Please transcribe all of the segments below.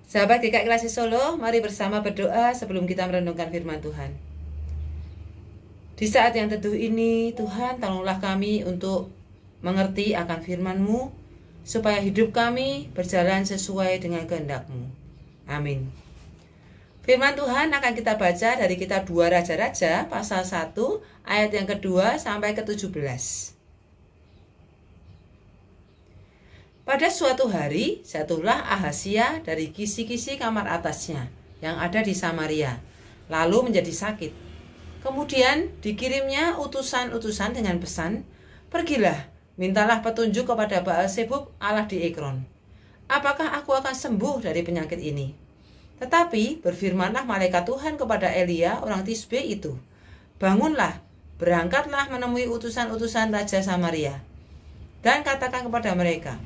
Sahabat GKI Klasik Solo, mari bersama berdoa sebelum kita merenungkan firman Tuhan. Di saat yang teduh ini, Tuhan tolonglah kami untuk mengerti akan firman-Mu, supaya hidup kami berjalan sesuai dengan kehendak-Mu. Amin. Firman Tuhan akan kita baca dari kitab 2 Raja-Raja, pasal 1, ayat yang kedua sampai ke-17. Pada suatu hari, jatuhlah Ahazia dari kisi-kisi kamar atasnya yang ada di Samaria, lalu menjadi sakit. Kemudian dikirimnya utusan-utusan dengan pesan, "Pergilah, mintalah petunjuk kepada Baal-Zebub Allah di Ekron. Apakah aku akan sembuh dari penyakit ini?" Tetapi berfirmanlah malaikat Tuhan kepada Elia orang Tisbe itu, "Bangunlah, berangkatlah menemui utusan-utusan Raja Samaria, dan katakan kepada mereka,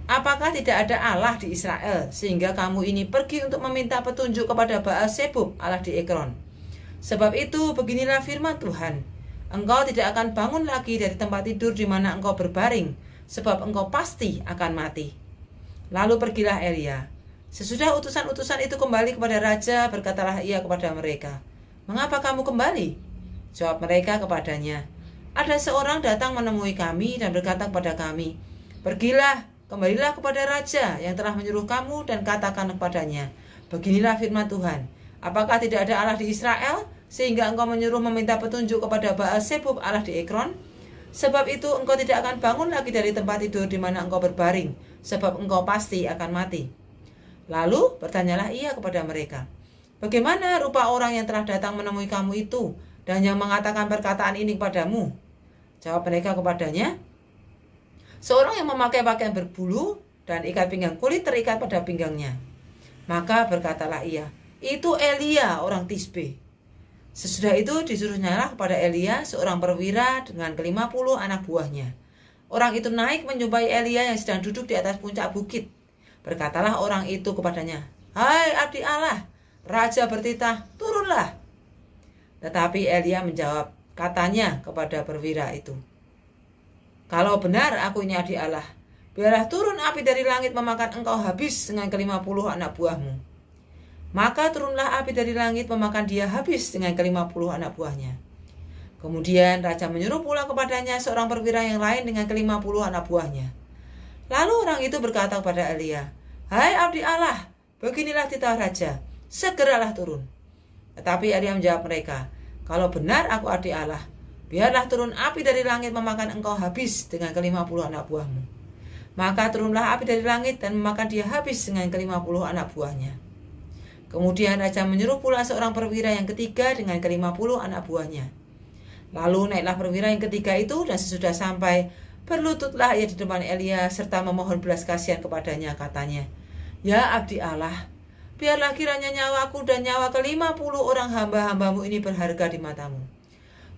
apakah tidak ada Allah di Israel sehingga kamu ini pergi untuk meminta petunjuk kepada Baal-Zebub Allah di Ekron? Sebab itu beginilah firman Tuhan, engkau tidak akan bangun lagi dari tempat tidur di mana engkau berbaring, sebab engkau pasti akan mati." Lalu pergilah Elia. Sesudah utusan-utusan itu kembali kepada raja, berkatalah ia kepada mereka, "Mengapa kamu kembali?" Jawab mereka kepadanya, "Ada seorang datang menemui kami dan berkata kepada kami, 'Pergilah, kembalilah kepada raja yang telah menyuruh kamu dan katakan kepadanya, beginilah firman Tuhan, apakah tidak ada Allah di Israel sehingga engkau menyuruh meminta petunjuk kepada Baal-Zebub Allah di Ekron? Sebab itu engkau tidak akan bangun lagi dari tempat tidur di mana engkau berbaring, sebab engkau pasti akan mati.' Lalu bertanyalah ia kepada mereka, 'Bagaimana rupa orang yang telah datang menemui kamu itu dan yang mengatakan perkataan ini kepadamu?' Jawab mereka kepadanya, 'Seorang yang memakai pakaian berbulu dan ikat pinggang kulit terikat pada pinggangnya.' Maka berkatalah ia, 'Itu Elia orang Tisbe.' Sesudah itu disuruhnyalah kepada Elia seorang perwira dengan ke-50 anak buahnya. Orang itu naik menjumpai Elia yang sedang duduk di atas puncak bukit. Berkatalah orang itu kepadanya, 'Hai abdi Allah, raja bertitah, turunlah.' Tetapi Elia menjawab, katanya kepada perwira itu, 'Kalau benar aku ini abdi Allah, biarlah turun api dari langit memakan engkau habis dengan ke-50 anak buahmu.' Maka turunlah api dari langit memakan dia habis dengan ke-50 anak buahnya. Kemudian raja menyuruh pula kepadanya seorang perwira yang lain dengan ke-50 anak buahnya. Lalu orang itu berkata kepada Elia, 'Hai abdi Allah, beginilah titah raja, segeralah turun.' Tetapi Elia menjawab mereka, 'Kalau benar aku abdi Allah, biarlah turun api dari langit memakan engkau habis dengan ke-50 anak buahmu.' Maka turunlah api dari langit dan memakan dia habis dengan ke-50 anak buahnya. Kemudian raja menyuruh pula seorang perwira yang ketiga dengan ke-50 anak buahnya. Lalu naiklah perwira yang ketiga itu, dan sesudah sampai, berlututlah ia di depan Elia serta memohon belas kasihan kepadanya, katanya, 'Ya abdi Allah, biarlah kiranya nyawaku dan nyawa ke-50 orang hamba-hambamu ini berharga di matamu.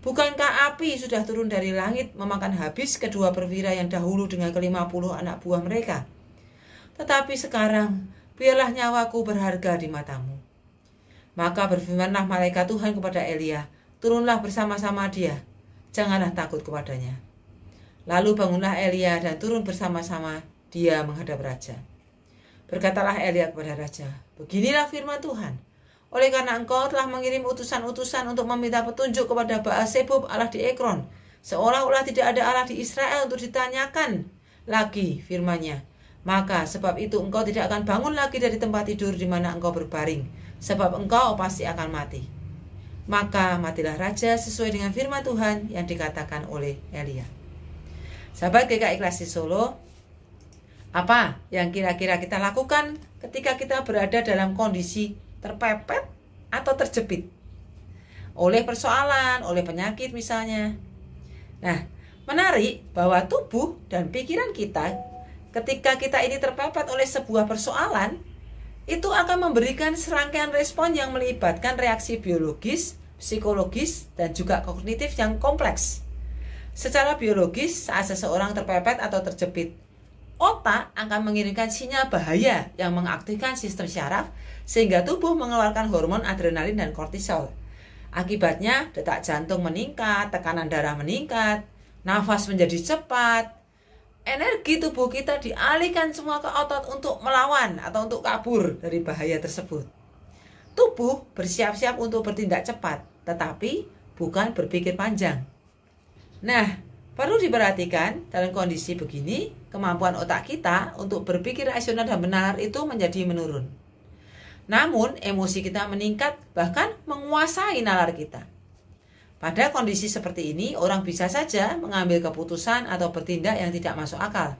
Bukankah api sudah turun dari langit memakan habis kedua perwira yang dahulu dengan ke-50 anak buah mereka? Tetapi sekarang biarlah nyawaku berharga di matamu.' Maka berfirmanlah malaikat Tuhan kepada Elia, 'Turunlah bersama-sama dia, janganlah takut kepadanya.' Lalu bangunlah Elia dan turun bersama-sama dia menghadap raja. Berkatalah Elia kepada raja, 'Beginilah firman Tuhan, oleh karena engkau telah mengirim utusan-utusan untuk meminta petunjuk kepada Baal-Zebub Allah di Ekron, seolah-olah tidak ada Allah di Israel untuk ditanyakan lagi firman-Nya, maka sebab itu engkau tidak akan bangun lagi dari tempat tidur di mana engkau berbaring, sebab engkau pasti akan mati.' Maka matilah raja sesuai dengan firman Tuhan yang dikatakan oleh Elia." Sahabat GKI Klasik Solo, apa yang kira-kira kita lakukan ketika kita berada dalam kondisi terpepet atau terjepit oleh persoalan, oleh penyakit misalnya? Nah, menarik bahwa tubuh dan pikiran kita ketika kita ini terpepet oleh sebuah persoalan, itu akan memberikan serangkaian respon yang melibatkan reaksi biologis, psikologis, dan juga kognitif yang kompleks. Secara biologis, saat seseorang terpepet atau terjepit, otak akan mengirimkan sinyal bahaya yang mengaktifkan sistem syaraf sehingga tubuh mengeluarkan hormon adrenalin dan kortisol. Akibatnya, detak jantung meningkat, tekanan darah meningkat, nafas menjadi cepat, energi tubuh kita dialihkan semua ke otot untuk melawan atau untuk kabur dari bahaya tersebut. Tubuh bersiap-siap untuk bertindak cepat, tetapi bukan berpikir panjang. Nah, perlu diperhatikan dalam kondisi begini, kemampuan otak kita untuk berpikir rasional dan benar itu menjadi menurun. Namun, emosi kita meningkat, bahkan menguasai nalar kita. Pada kondisi seperti ini, orang bisa saja mengambil keputusan atau bertindak yang tidak masuk akal.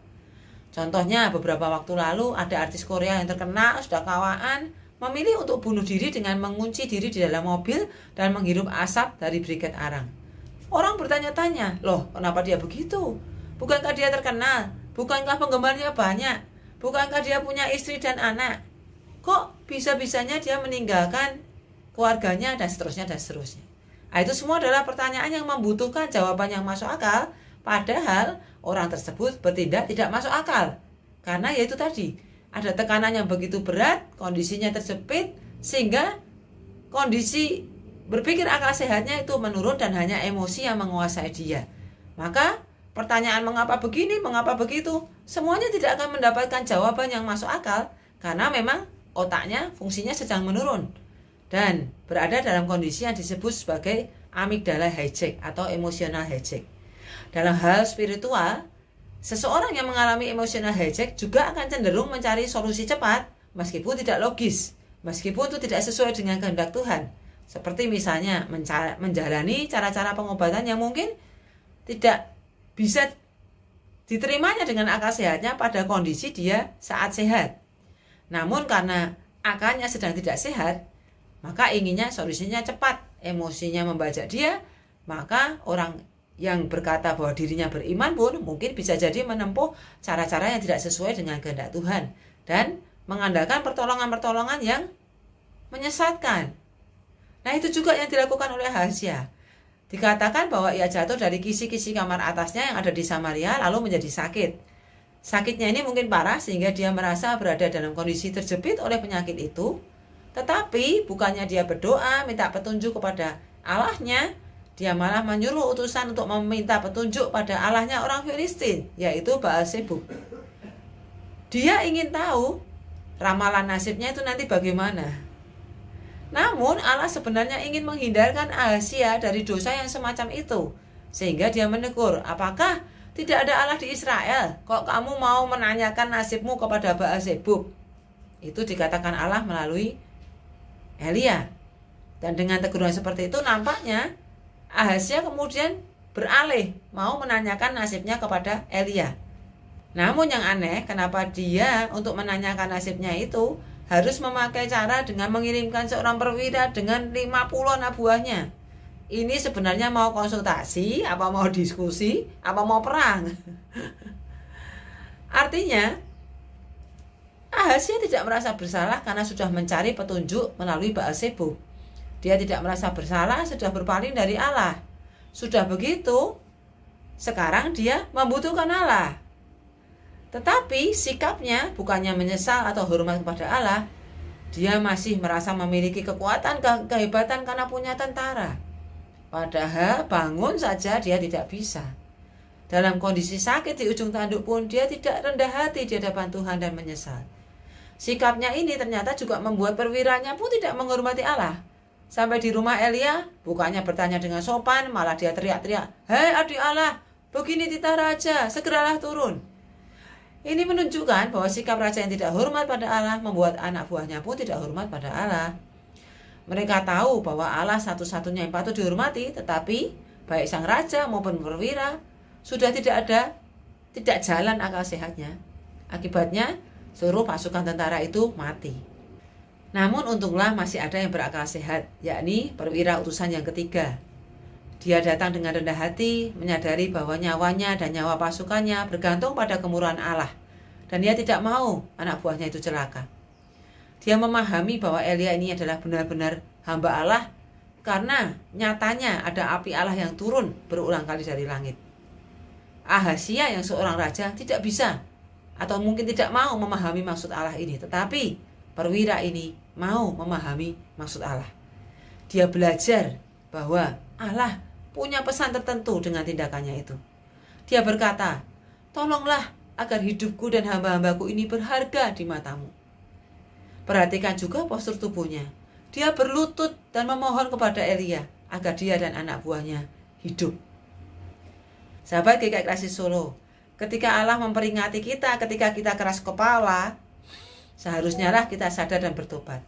Contohnya, beberapa waktu lalu ada artis Korea yang terkenal, sudah kawaan, memilih untuk bunuh diri dengan mengunci diri di dalam mobil dan menghirup asap dari briket arang. Orang bertanya-tanya, loh kenapa dia begitu? Bukankah dia terkenal? Bukankah penggemarnya banyak? Bukankah dia punya istri dan anak? Kok bisa-bisanya dia meninggalkan keluarganya dan seterusnya dan seterusnya? Nah, itu semua adalah pertanyaan yang membutuhkan jawaban yang masuk akal, padahal orang tersebut bertindak tidak masuk akal. Karena yaitu tadi, ada tekanan yang begitu berat, kondisinya terjepit, sehingga kondisi berpikir akal sehatnya itu menurun dan hanya emosi yang menguasai dia. Maka pertanyaan mengapa begini, mengapa begitu, semuanya tidak akan mendapatkan jawaban yang masuk akal, karena memang otaknya fungsinya sedang menurun dan berada dalam kondisi yang disebut sebagai amigdala hijack atau emotional hijack. Dalam hal spiritual, seseorang yang mengalami emotional hijack juga akan cenderung mencari solusi cepat meskipun tidak logis, meskipun itu tidak sesuai dengan kehendak Tuhan. Seperti misalnya menjalani cara-cara pengobatan yang mungkin tidak bisa diterimanya dengan akal sehatnya pada kondisi dia saat sehat. Namun karena akalnya sedang tidak sehat, maka inginnya solusinya cepat, emosinya membajak dia, maka orang yang berkata bahwa dirinya beriman pun mungkin bisa jadi menempuh cara-cara yang tidak sesuai dengan kehendak Tuhan dan mengandalkan pertolongan-pertolongan yang menyesatkan. Nah, itu juga yang dilakukan oleh Ahazia. Dikatakan bahwa ia jatuh dari kisi-kisi kamar atasnya yang ada di Samaria lalu menjadi sakit. Sakitnya ini mungkin parah sehingga dia merasa berada dalam kondisi terjepit oleh penyakit itu. Tetapi bukannya dia berdoa minta petunjuk kepada Allahnya, dia malah menyuruh utusan untuk meminta petunjuk pada Allahnya orang Filistin, yaitu Baal-Zebub. Dia ingin tahu ramalan nasibnya itu nanti bagaimana. Namun Allah sebenarnya ingin menghindarkan Ahazia dari dosa yang semacam itu, sehingga dia menegur, apakah tidak ada Allah di Israel? Kok kamu mau menanyakan nasibmu kepada Baal-Zebub? Itu dikatakan Allah melalui Elia. Dan dengan teguran seperti itu nampaknya Ahazia kemudian beralih mau menanyakan nasibnya kepada Elia. Namun yang aneh, kenapa dia untuk menanyakan nasibnya itu harus memakai cara dengan mengirimkan seorang perwira dengan 50 anak buahnya? Ini sebenarnya mau konsultasi, apa mau diskusi, apa mau perang? Artinya Ahazia tidak merasa bersalah karena sudah mencari petunjuk melalui Baal-Zebub. Dia tidak merasa bersalah sudah berpaling dari Allah. Sudah begitu, sekarang dia membutuhkan Allah. Tetapi sikapnya bukannya menyesal atau hormat kepada Allah. Dia masih merasa memiliki kekuatan, kehebatan karena punya tentara. Padahal bangun saja dia tidak bisa. Dalam kondisi sakit di ujung tanduk pun dia tidak rendah hati di hadapan Tuhan dan menyesal. Sikapnya ini ternyata juga membuat perwiranya pun tidak menghormati Allah. Sampai di rumah Elia, bukannya bertanya dengan sopan, malah dia teriak-teriak, "Hei adik Allah, begini titah raja, segeralah turun." Ini menunjukkan bahwa sikap raja yang tidak hormat pada Allah membuat anak buahnya pun tidak hormat pada Allah. Mereka tahu bahwa Allah satu-satunya yang patut dihormati, tetapi baik sang raja maupun perwira sudah tidak jalan akal sehatnya. Akibatnya seluruh pasukan tentara itu mati. Namun untunglah masih ada yang berakal sehat, yakni perwira utusan yang ketiga. Dia datang dengan rendah hati, menyadari bahwa nyawanya dan nyawa pasukannya bergantung pada kemurahan Allah, dan dia tidak mau anak buahnya itu celaka. Dia memahami bahwa Elia ini adalah benar-benar hamba Allah, karena nyatanya ada api Allah yang turun berulang kali dari langit. Ahazia yang seorang raja tidak bisa atau mungkin tidak mau memahami maksud Allah ini, tetapi perwira ini mau memahami maksud Allah. Dia belajar bahwa Allah punya pesan tertentu dengan tindakannya itu. Dia berkata, "Tolonglah agar hidupku dan hamba-hambaku ini berharga di matamu. Perhatikan juga postur tubuhnya. Dia berlutut dan memohon kepada Elia agar dia dan anak buahnya hidup. Sahabat GKI Klasik Solo, ketika Allah memperingati kita ketika kita keras kepala, seharusnya lah kita sadar dan bertobat.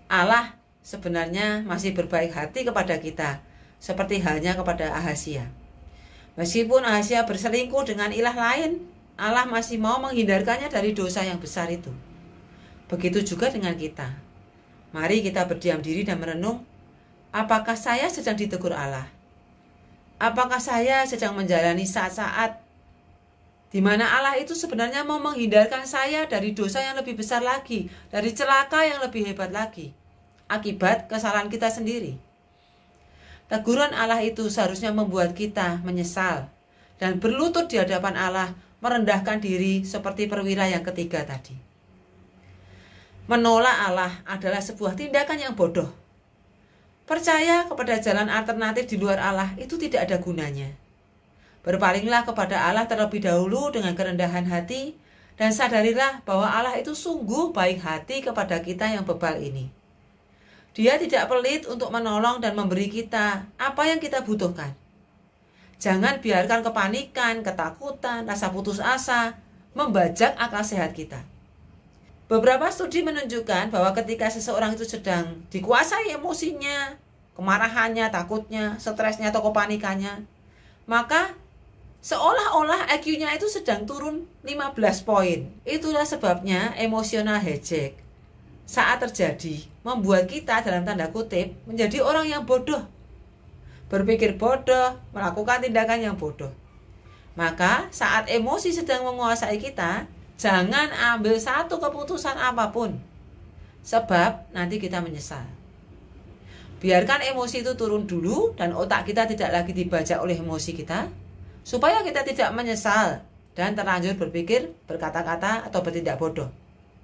Allah sebenarnya masih berbaik hati kepada kita, seperti halnya kepada Ahazia. Meskipun Ahazia berselingkuh dengan ilah lain, Allah masih mau menghindarkannya dari dosa yang besar itu. Begitu juga dengan kita. Mari kita berdiam diri dan merenung, apakah saya sedang ditegur Allah? Apakah saya sedang menjalani saat-saat di mana Allah itu sebenarnya mau menghindarkan saya dari dosa yang lebih besar lagi, dari celaka yang lebih hebat lagi, akibat kesalahan kita sendiri? Teguran Allah itu seharusnya membuat kita menyesal dan berlutut di hadapan Allah, merendahkan diri seperti perwira yang ketiga tadi. Menolak Allah adalah sebuah tindakan yang bodoh. Percaya kepada jalan alternatif di luar Allah itu tidak ada gunanya. Berpalinglah kepada Allah terlebih dahulu dengan kerendahan hati, dan sadarilah bahwa Allah itu sungguh baik hati kepada kita yang bebal ini. Dia tidak pelit untuk menolong dan memberi kita apa yang kita butuhkan. Jangan biarkan kepanikan, ketakutan, rasa putus asa membajak akal sehat kita. Beberapa studi menunjukkan bahwa ketika seseorang itu sedang dikuasai emosinya, kemarahannya, takutnya, stresnya, atau kepanikannya, maka seolah-olah IQ-nya itu sedang turun 15 poin. Itulah sebabnya emotional hijack saat terjadi membuat kita dalam tanda kutip menjadi orang yang bodoh. Berpikir bodoh, melakukan tindakan yang bodoh. Maka saat emosi sedang menguasai kita, jangan ambil satu keputusan apapun, sebab nanti kita menyesal. Biarkan emosi itu turun dulu dan otak kita tidak lagi dibajak oleh emosi kita, supaya kita tidak menyesal dan terlanjur berpikir, berkata-kata, atau bertindak bodoh.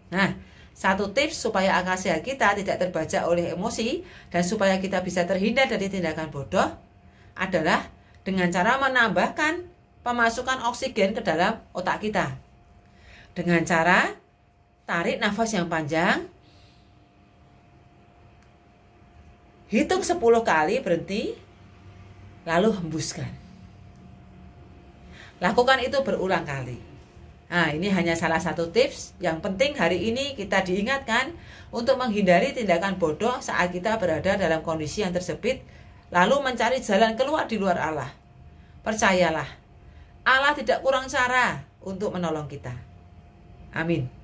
Nah, satu tips supaya akal sehat kita tidak terbajak oleh emosi dan supaya kita bisa terhindar dari tindakan bodoh adalah dengan cara menambahkan pemasukan oksigen ke dalam otak kita. Dengan cara tarik nafas yang panjang, hitung 10 kali, berhenti, lalu hembuskan. Lakukan itu berulang kali. Nah, ini hanya salah satu tips. Yang penting hari ini kita diingatkan untuk menghindari tindakan bodoh saat kita berada dalam kondisi yang tersempit, lalu mencari jalan keluar di luar Allah. Percayalah, Allah tidak kurang cara untuk menolong kita. Amin.